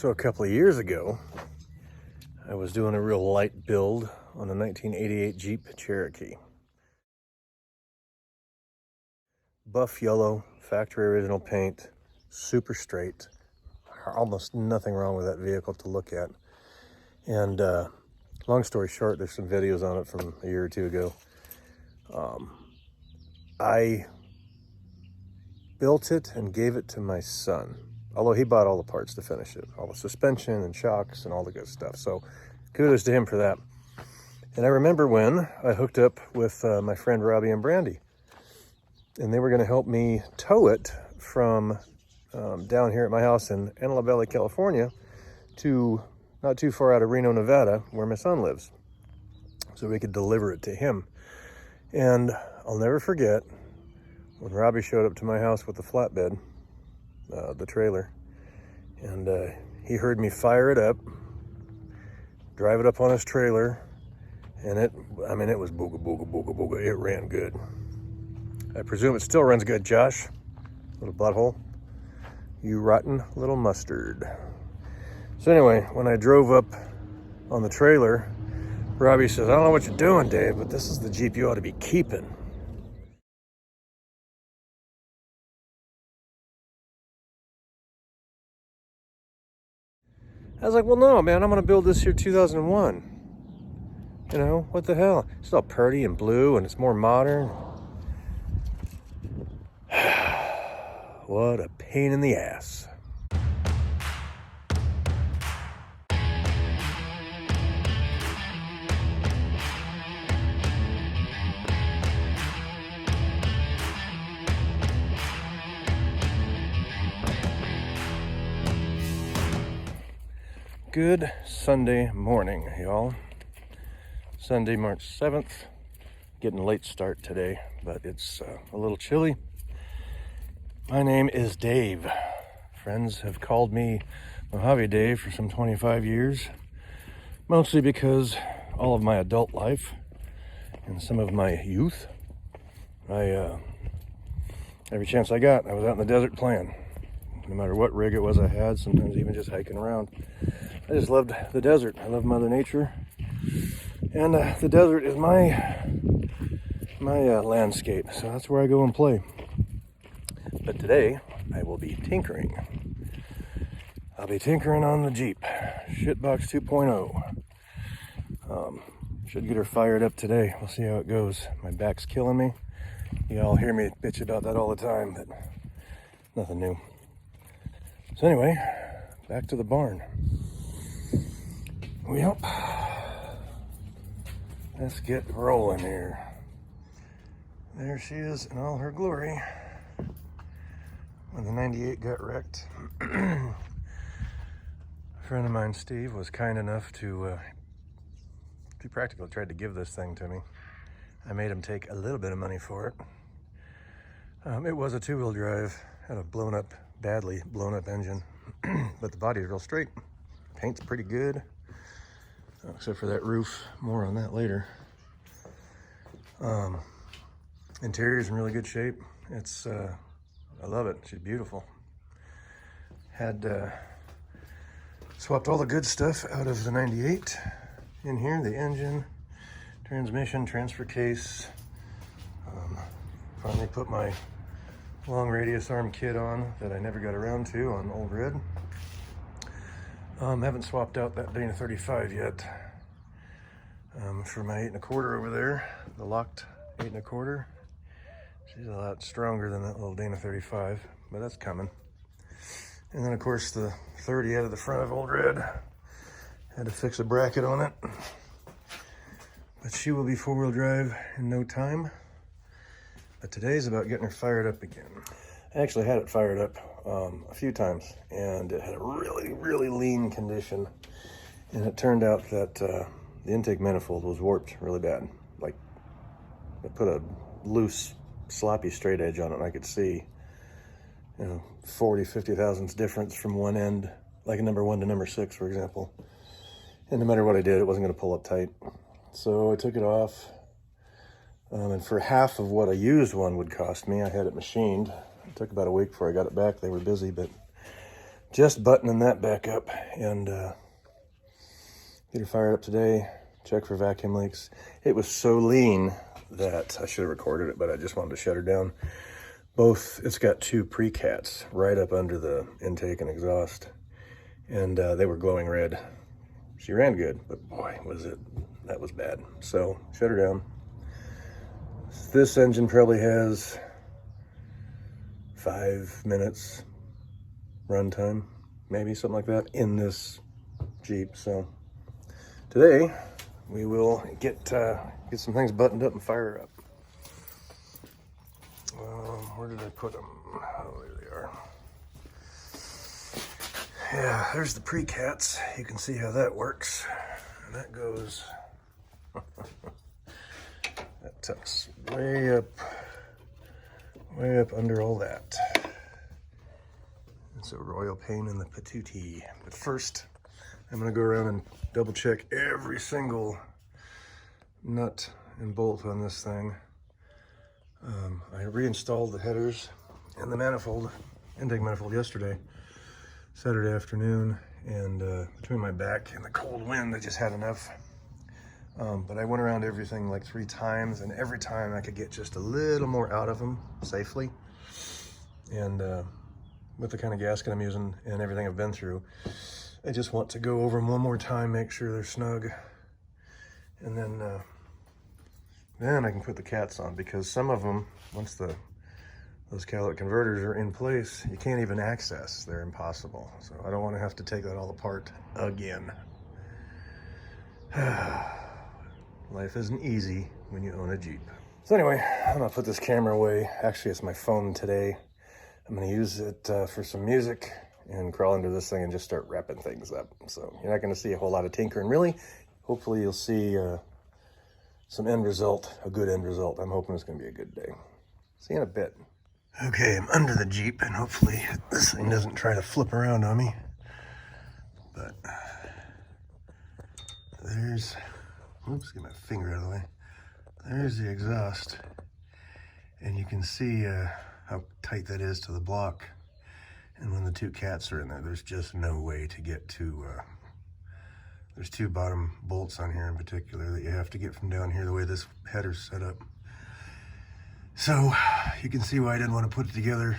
So a couple of years ago, I was doing a real light build on a 1988 Jeep Cherokee. Buff yellow, factory original paint, super straight. Almost nothing wrong with that vehicle to look at. And long story short, there's some videos on it from a year or two ago. I built it and gave it to my son, although he bought all the parts to finish it, all the suspension and shocks and all the good stuff. So kudos to him for that. And I remember when I hooked up with my friend Robbie and Brandy, and they were going to help me tow it from down here at my house in Antelope Valley, California, to not too far out of Reno, Nevada, where my son lives, so we could deliver it to him. And I'll never forget when Robbie showed up to my house with the flatbed, the trailer, and he heard me fire it up, drive it up on his trailer, and it was booga, booga, booga, booga. It ran good. I presume it still runs good, Josh. Little butthole. You rotten little mustard. So anyway, when I drove up on the trailer, Robbie says, I don't know what you're doing, Dave, but this is the Jeep you ought to be keeping. I was like, well, no, man, I'm going to build this here 2001. You know, what the hell? It's all pretty and blue, and it's more modern. What a pain in the ass. Good Sunday morning, y'all. Sunday, March 7th. Getting a late start today, but it's a little chilly. My name is Dave. Friends have called me Mojave Dave for some 25 years, mostly because all of my adult life and some of my youth, every chance I got, I was out in the desert playing. No matter what rig it was I had, sometimes even just hiking around. I just loved the desert. I love Mother Nature, and the desert is my landscape, so that's where I go and play. But today I will be tinkering. I'll be tinkering on the Jeep Shite Box 2.0. Should get her fired up today. We'll see how it goes. My back's killing me. You all hear me bitch about that all the time, but nothing new. So anyway, back to the barn. Well, let's get rolling here. There she is in all her glory. When the 98 got wrecked, a friend of mine, Steve, was kind enough to be practical, tried to give this thing to me. I made him take a little bit of money for it. It was a two-wheel drive, had a badly blown up engine, but the body's real straight. Paint's pretty good, except for that roof. More on that later. Interior's in really good shape. It's I love it. She's beautiful. Had swapped all the good stuff out of the 98 in here. The engine, transmission, transfer case. Finally put my long radius arm kit on that I never got around to on Old Red. Haven't swapped out that Dana 35 yet for my 8 1/4 over there. The locked 8 1/4. She's a lot stronger than that little Dana 35, but that's coming. And then, of course, the 30 out of the front of Old Red. Had to fix a bracket on it. But she will be 4-wheel drive in no time. But today's about getting her fired up again. I actually had it fired up a few times, and it had a really, really lean condition. And it turned out that the intake manifold was warped really bad. Like, it put a loose, sloppy straight edge on it, and I could see, 40, 50 thousandths difference from one end, like a number 1 to number 6, for example. And no matter what I did, it wasn't going to pull up tight. So I took it off, and for half of what a used one would cost me, I had it machined. It took about a week before I got it back. They were busy, but just buttoning that back up and get her fired up today. Check for vacuum leaks. It was so lean that I should have recorded it, but I just wanted to shut her down. Both, it's got two PreCats right up under the intake and exhaust, and they were glowing red. She ran good, but boy, that was bad. So shut her down. This engine probably has 5 minutes run time, maybe something like that in this Jeep. So today we will get some things buttoned up and fire her up. Where did I put them? Oh, there they are. Yeah, there's the PreCats. You can see how that works. And that goes, that tucks way up under all that. It's a royal pain in the patootie. But first, I'm gonna go around and double check every single nut and bolt on this thing. I reinstalled the headers and the manifold, intake manifold yesterday, Saturday afternoon, and between my back and the cold wind, I just had enough. But I went around everything like 3 times, and every time I could get just a little more out of them safely. And with the kind of gasket I'm using and everything I've been through, I just want to go over them one more time, make sure they're snug, and then I can put the cats on, because some of them, once those catalytic converters are in place, you can't even access. They're impossible. So I don't want to have to take that all apart again. Life isn't easy when you own a Jeep. So anyway, I'm gonna put this camera away. Actually, it's my phone today. I'm gonna use it for some music and crawl into this thing and just start wrapping things up. So you're not gonna see a whole lot of tinkering, really. Hopefully you'll see some end result, a good end result. I'm hoping it's gonna be a good day. See you in a bit. Okay, I'm under the Jeep, and hopefully this thing doesn't try to flip around on me. But there's, oops, get my finger out of the way. There's the exhaust, and you can see how tight that is to the block. And when the 2 cats are in there, there's just no way to get to, there's 2 bottom bolts on here in particular that you have to get from down here the way this header's set up. So you can see why I didn't want to put it together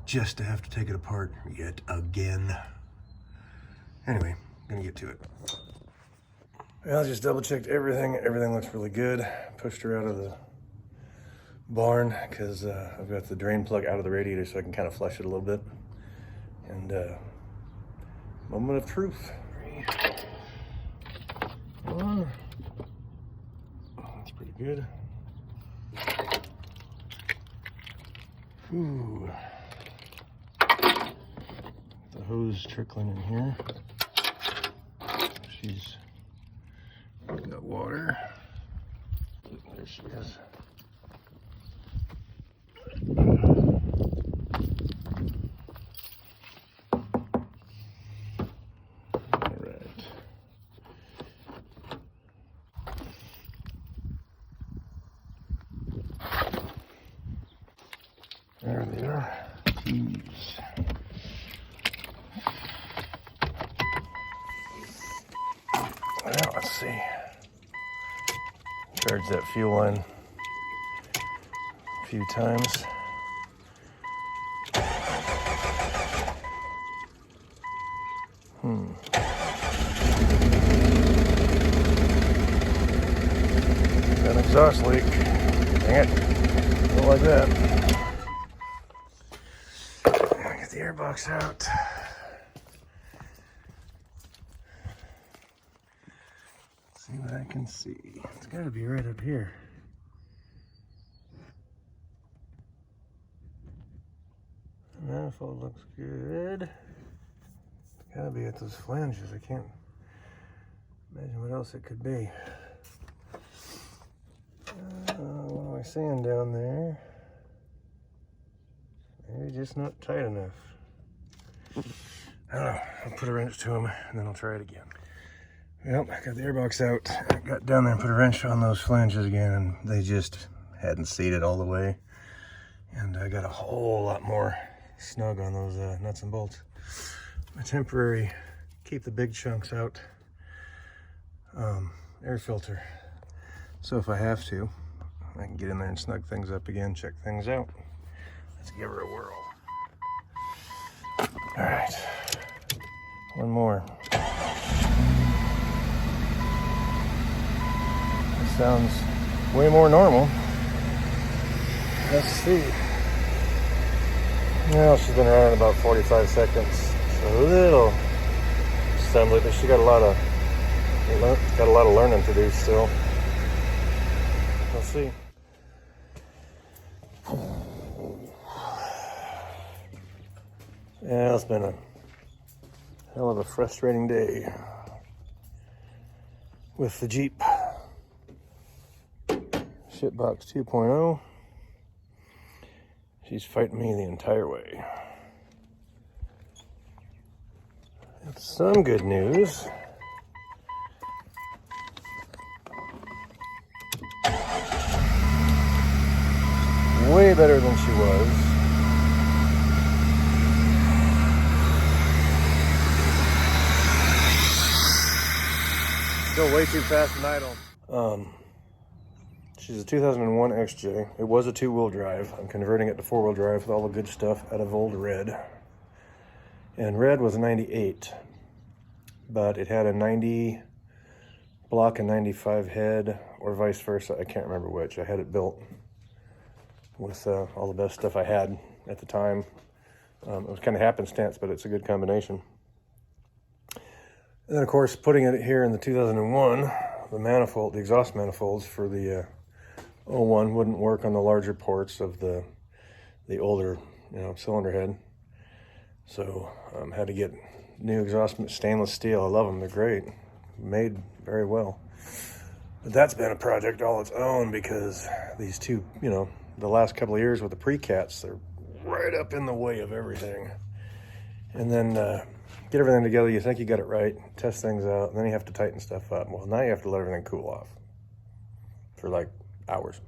just to have to take it apart yet again. Anyway, I'm gonna get to it. Well, I just double checked everything. Everything looks really good. Pushed her out of the barn because I've got the drain plug out of the radiator so I can kind of flush it a little bit. And moment of truth. 1. That's pretty good. Ooh. The hose trickling in here. She's got water. There she is. All right. There they are. Keys. Well, let's see. Charge that fuel line a few times. Got an exhaust leak. Dang it. Don't like that. Get the airbox out. See what I can see. It's got to be right up here. The manifold looks good. It's got to be at those flanges. I can't imagine what else it could be. What am I seeing down there? Maybe just not tight enough. I don't know. I'll put a wrench to them and then I'll try it again. Well, I got the airbox out. I got down there and put a wrench on those flanges again, and they just hadn't seated all the way. And I got a whole lot more snug on those nuts and bolts. my temporary, keep the big chunks out, air filter. So if I have to, I can get in there and snug things up again, check things out. Let's give her a whirl. All right, one more. It sounds way more normal. Let's see. Well, she's been running about 45 seconds. So a little assembly, but she got a lot of learning to do still. Let's see. Yeah, it's been a hell of a frustrating day with the Jeep Shite Box 2.0. She's fighting me the entire way. Some good news. Way better than she was. Still way too fast and idle. She's a 2001 XJ. It was a two-wheel drive. I'm converting it to four-wheel drive with all the good stuff out of old Red. And Red was a 98, but it had a 90 block and 95 head, or vice versa. I can't remember which. I had it built with all the best stuff I had at the time. It was kind of happenstance, but it's a good combination. And then, of course, putting it here in the 2001, the manifold, the exhaust manifolds for the 01 wouldn't work on the larger ports of the older, cylinder head. So had to get new exhaust, stainless steel. I love them. They're great. Made very well. But that's been a project all its own because these two, the last couple of years with the PreCats, they're right up in the way of everything. And then get everything together. You think you got it right, test things out, and then you have to tighten stuff up. Well, now you have to let everything cool off for like hours.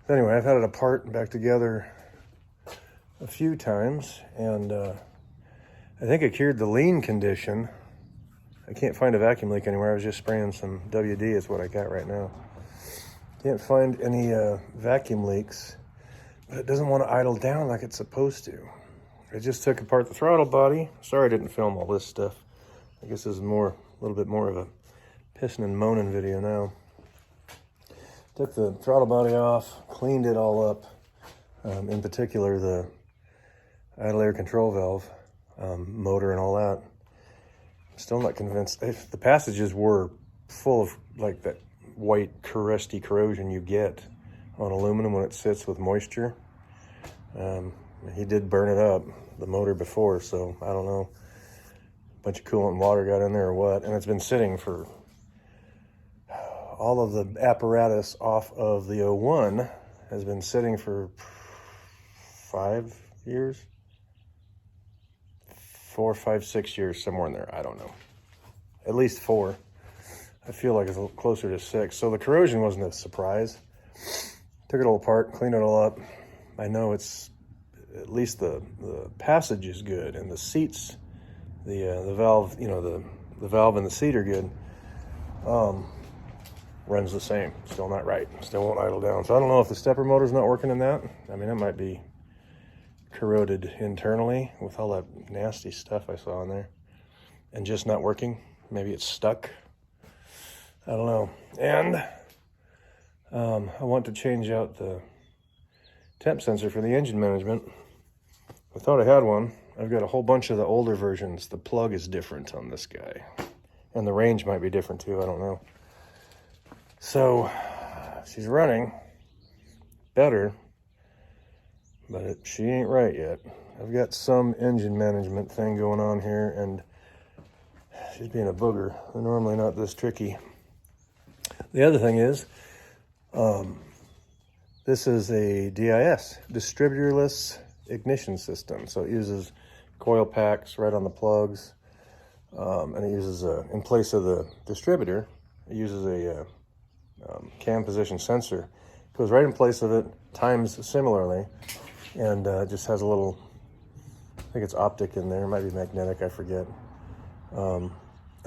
Anyway, I've had it apart and back together a few times, and I think it cured the lean condition. I can't find a vacuum leak anywhere. I was just spraying some WD is what I got right now. Can't find any vacuum leaks, but it doesn't want to idle down like it's supposed to. I just took apart the throttle body. Sorry I didn't film all this stuff. I guess this is a little bit more of a pissing and moaning video now. Took the throttle body off, cleaned it all up. In particular, the idle air control valve, motor and all that. Still not convinced. The passages were full of like that white crusty corrosion you get on aluminum when it sits with moisture. He did burn it up, the motor before, so I don't know. A bunch of coolant and water got in there or what, and it's been sitting for all of the apparatus off of the 01 has been sitting for 5 years. 4, 5, 6 years, somewhere in there. I don't know. At least 4. I feel like it's a little closer to 6. So the corrosion wasn't a surprise. Took it all apart, cleaned it all up. I know it's at least the passage is good, and the seats, the valve, the valve and the seat are good. Runs the same. Still not right. Still won't idle down. So I don't know if the stepper motor's not working in that. I mean, it might be corroded internally with all that nasty stuff I saw in there and just not working. Maybe it's stuck. I don't know. And I want to change out the temp sensor for the engine management. I thought I had one. I've got a whole bunch of the older versions. The plug is different on this guy, and the range might be different too. I don't know. So she's running better, but she ain't right yet. I've got some engine management thing going on here, and she's being a booger. They're normally not this tricky. The other thing is, this is a DIS, distributorless ignition system. So it uses coil packs right on the plugs, and it uses in place of the distributor, it uses a cam position sensor. Goes right in place of it, times similarly, and just has a little I think it's optic in there. It might be magnetic, I forget. And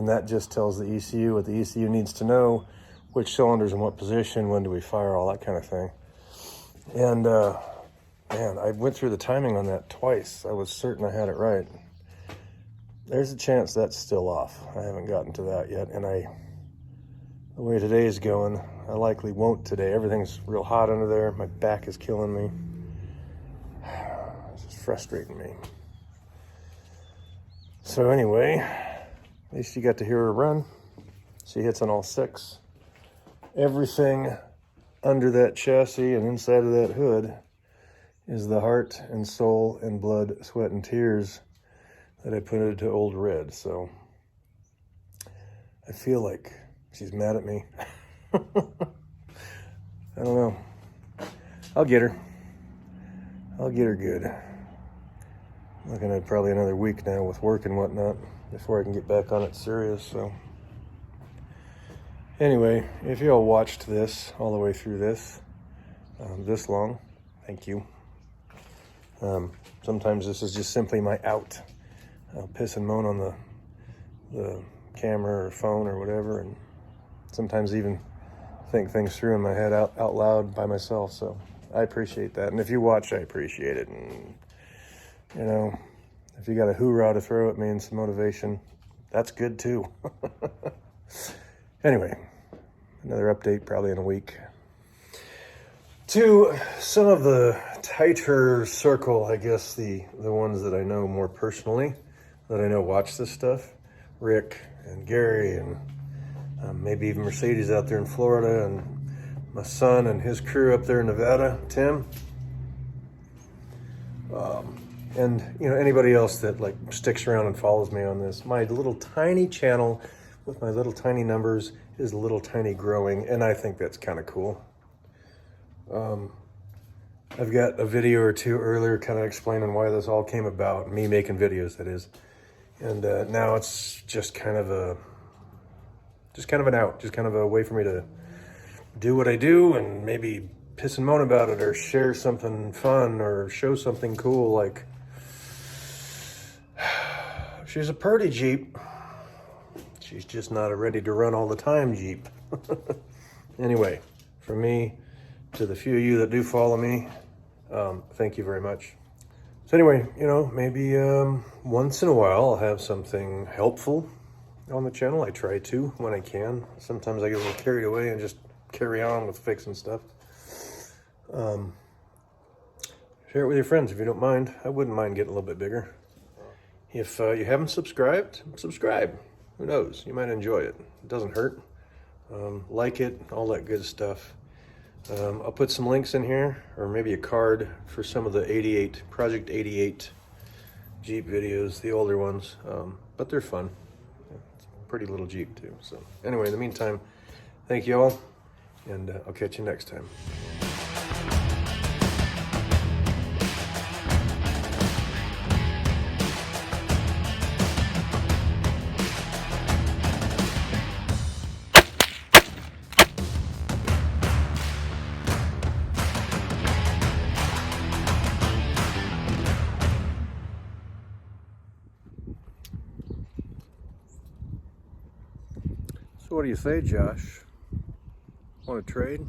that just tells the ECU what the ECU needs to know, which cylinders in what position, when do we fire, all that kind of thing. And man, I went through the timing on that twice. I was certain I had it right. There's a chance that's still off. I haven't gotten to that yet. And the way today is going, I likely won't today. Everything's real hot under there. My back is killing me. This is frustrating me. So anyway, at least you got to hear her run. She hits on all 6. Everything under that chassis and inside of that hood is the heart and soul and blood, sweat, and tears that I put into Old Red. So I feel like she's mad at me. I don't know. I'll get her. I'll get her good. Looking at probably another week now with work and whatnot before I can get back on it serious. So anyway, if you all watched this all the way through this long, thank you. Sometimes this is just simply my out. I'll piss and moan on the camera or phone or whatever, and sometimes even think things through in my head out loud by myself. So I appreciate that. And if you watch, I appreciate it. And you know, if you got a hoorah to throw at me and some motivation, that's good too. Anyway, another update probably in a week. To some of the tighter circle, I guess the ones that I know more personally, that I know watch this stuff, Rick and Gary and maybe even Mercedes out there in Florida, and my son and his crew up there in Nevada, Tim. And you know, anybody else that like sticks around and follows me on this, my little tiny channel with my little tiny numbers is a little tiny growing, and I think that's kind of cool. I've got a video or two earlier kind of explaining why this all came about, me making videos, that is. And now it's just kind of an out, just kind of a way for me to do what I do and maybe piss and moan about it or share something fun or show something cool. Like, she's a purdy Jeep. She's just not a ready to run all the time Jeep. Anyway, from me to the few of you that do follow me, thank you very much. So anyway, you know, maybe once in a while I'll have something helpful on the channel. I try to when I can. Sometimes I get a little carried away and just carry on with fixing stuff. Share it with your friends if you don't mind. I wouldn't mind getting a little bit bigger. If you haven't subscribed, subscribe. Who knows? You might enjoy it. It doesn't hurt. Like it, all that good stuff. I'll put some links in here, or maybe a card for some of the Project 88 Jeep videos, the older ones, but they're fun. It's a pretty little Jeep too. So anyway, in the meantime, thank you all, and I'll catch you next time. So what do you say, Josh? Want to trade?